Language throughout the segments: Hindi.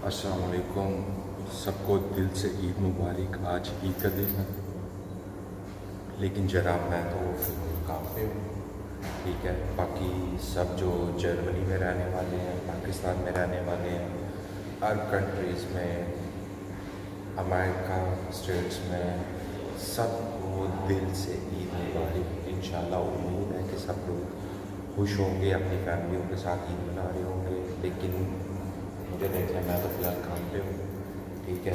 अस्सलाम वालेकुम। सबको दिल से ईद मुबारक। आज ईद का दिन है, लेकिन जनाब मैं तो काम पे हूँ। ठीक है, बाकी सब जो जर्मनी में रहने वाले हैं, पाकिस्तान में रहने वाले हैं, अरब कंट्रीज़ में, अमेरिका स्टेट्स में, सबको दिल से ईद मुबारक। इंशाल्लाह उम्मीद है कि सब लोग खुश होंगे, अपनी फैमिलियों के साथ ईद मना रहे होंगे। लेकिन मुझे नहीं है, मैं तो फ़िलहाल काम पे हूँ। ठीक है,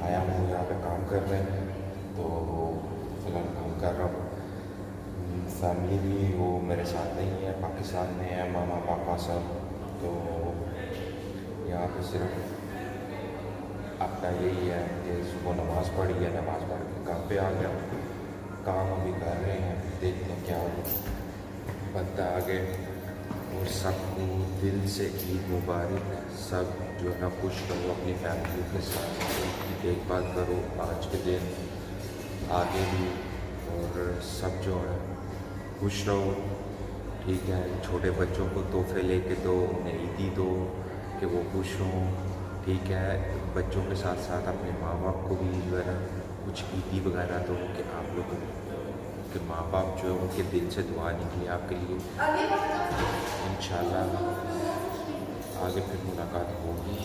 आया हूँ यहाँ पे काम कर रहे हैं, तो फ़िलहाल काम कर रहा हूँ। फैमिली भी वो मेरे साथ नहीं है, पाकिस्तान में है, मामा पापा सब। तो यहाँ पे सिर्फ अपना यही है कि सुबह नमाज़ पढ़ी है, नमाज़ पढ़ के काम पे आ गया। काम अभी कर रहे हैं, देखते हैं क्या बनता है आगे। और सबको दिल से ईद मुबारक। सब जो है ना खुश रहो, अपनी फैमिली के साथ उनकी देखभाल करो आज के दिन, आगे भी। और सब जो है खुश रहो। ठीक है, छोटे बच्चों को तोहफे लेके दो, उन्हें ईदी दो कि वो खुश हों। ठीक है, बच्चों के साथ साथ अपने माँ बाप को भी जो है ना कुछ ईदी वगैरह दो कि आप लोगों के माँ बाप जो है उनके दिल से दुआ निकले आपके लिए। इंशाल्लाह आगे फिर मुलाकात होगी।